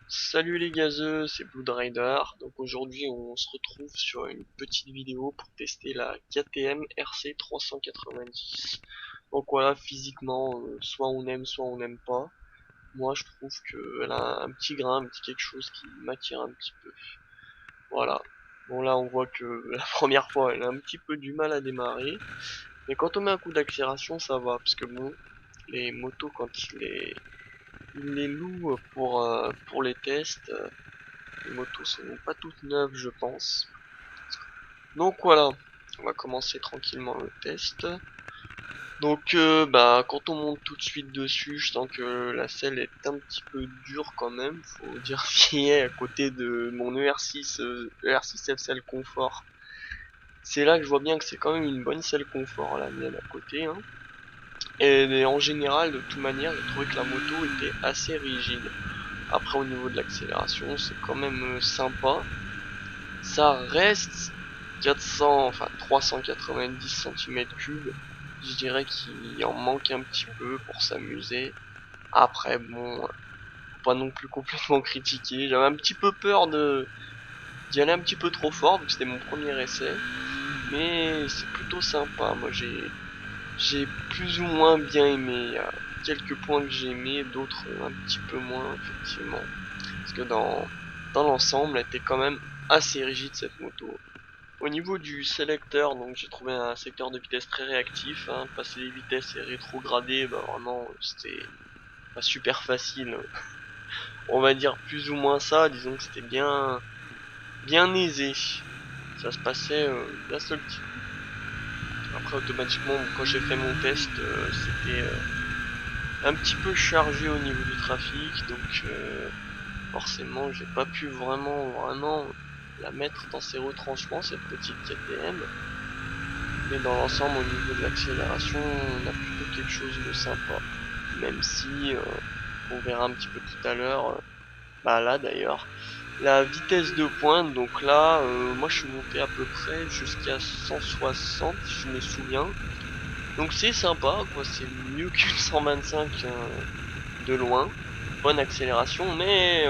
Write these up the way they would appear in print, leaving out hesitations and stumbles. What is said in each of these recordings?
Salut les gazeux, c'est Blood Rider. Donc aujourd'hui on se retrouve sur une petite vidéo pour tester la KTM RC 390. Donc voilà, physiquement, soit on n'aime pas. Moi je trouve qu'elle a un petit grain, un petit quelque chose qui m'attire un petit peu. Voilà. Bon là on voit que la première fois elle a un petit peu du mal à démarrer. Mais quand on met un coup d'accélération ça va. Parce que bon, les motos quand il les loue pour les tests. Les motos sont pas toutes neuves, je pense. Donc voilà, on va commencer tranquillement le test. Donc bah quand on monte tout de suite dessus, je sens que la selle est un petit peu dure quand même, faut dire ce qui est à côté de mon ER6, ER6 FCL Confort. C'est là que je vois bien que c'est quand même une bonne selle confort la mienne à côté, hein. Et en général, de toute manière, j'ai trouvé que la moto était assez rigide. Après au niveau de l'accélération, c'est quand même sympa. Ça reste 400, enfin 390 cm3. Je dirais qu'il en manque un petit peu pour s'amuser. Après, bon, faut pas non plus complètement critiquer. J'avais un petit peu peur d'y aller un petit peu trop fort, vu que c'était mon premier essai. Mais c'est plutôt sympa. Moi, j'ai plus ou moins bien aimé. Il y a quelques points que j'ai aimé, d'autres un petit peu moins, effectivement. Parce que dans l'ensemble, elle était quand même assez rigide cette moto. Au niveau du sélecteur, donc j'ai trouvé un secteur de vitesse très réactif, hein. Passer les vitesses et rétrograder, bah vraiment c'était pas super facile. On va dire plus ou moins ça, disons que c'était bien aisé. Ça se passait d'un seul petit coup. Après automatiquement quand j'ai fait mon test, c'était un petit peu chargé au niveau du trafic, donc forcément j'ai pas pu vraiment la mettre dans ses retranchements cette petite KTM. Mais dans l'ensemble, au niveau de l'accélération, on a plutôt quelque chose de sympa. Même si, on verra un petit peu tout à l'heure, bah là d'ailleurs, la vitesse de pointe, donc là, moi je suis monté à peu près jusqu'à 160, si je me souviens. Donc c'est sympa, quoi, c'est mieux qu'une 125 de loin. Bonne accélération, mais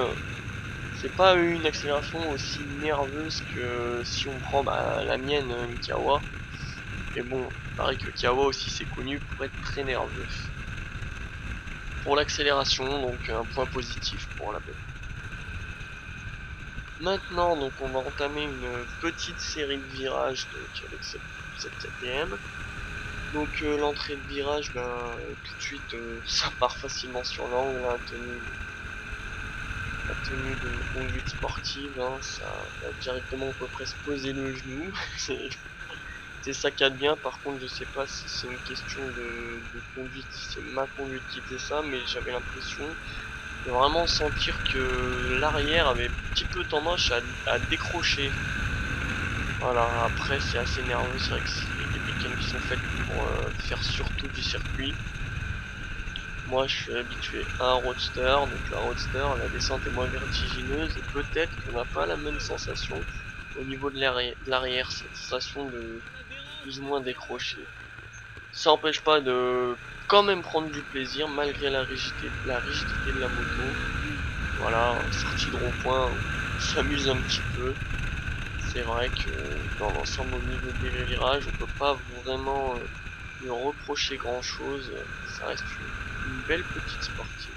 c'est pas une accélération aussi nerveuse que si on prend bah, la mienne, une Kawa. Et bon, pareil que Kawa aussi c'est connu pour être très nerveux. Pour l'accélération, donc un point positif pour la bête. Maintenant, donc on va entamer une petite série de virages donc avec cette KTM. Donc l'entrée de virage, ben tout de suite ça part facilement sur l'angle, hein, la tenue de conduite sportive, hein, ça directement on peut presque poser le genou. C'est ça qui a de bien. Par contre, je sais pas si c'est une question de conduite, si c'est ma conduite qui faisait ça, mais j'avais l'impression de vraiment sentir que l'arrière avait un petit peu tendance à décrocher. Voilà, après c'est assez nerveux, c'est vrai que c'est des bécanes qui sont faites pour faire surtout du circuit. Moi je suis habitué à un roadster, donc la roadster, la descente est moins vertigineuse et peut-être qu'on n'a pas la même sensation au niveau de l'arrière, cette sensation de plus ou moins décrocher. Ça n'empêche pas de quand même prendre du plaisir malgré la rigidité de la moto. Voilà, sortie de rond-point, on s'amuse un petit peu. C'est vrai que dans l'ensemble au niveau des virages, on peut pas vraiment lui reprocher grand chose. Ça reste une belle petite sportive.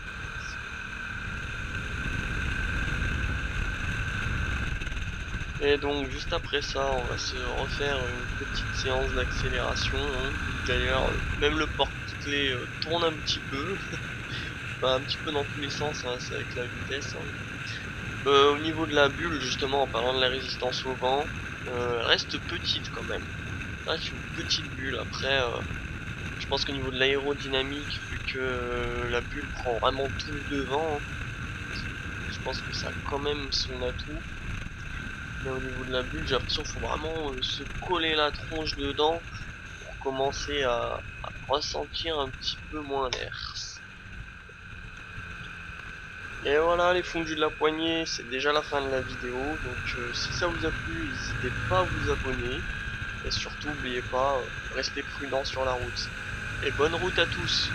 Et donc juste après ça, on va se refaire une petite séance d'accélération, hein. D'ailleurs, même le porte-clés tourne un petit peu. Bah, un petit peu dans tous les sens, hein, c'est avec la vitesse, hein. Au niveau de la bulle, justement, en parlant de la résistance au vent, elle reste petite quand même. Ça reste une petite bulle. Après, je pense qu'au niveau de l'aérodynamique, vu que la bulle prend vraiment tout le devant, hein, je pense que ça a quand même son atout. Mais au niveau de la bulle, j'ai l'impression qu'il faut vraiment se coller la tronche dedans pour commencer à ressentir un petit peu moins l'air. Et voilà les fondus de la poignée, c'est déjà la fin de la vidéo, donc si ça vous a plu, n'hésitez pas à vous abonner, et surtout n'oubliez pas, restez prudent sur la route. Et bonne route à tous!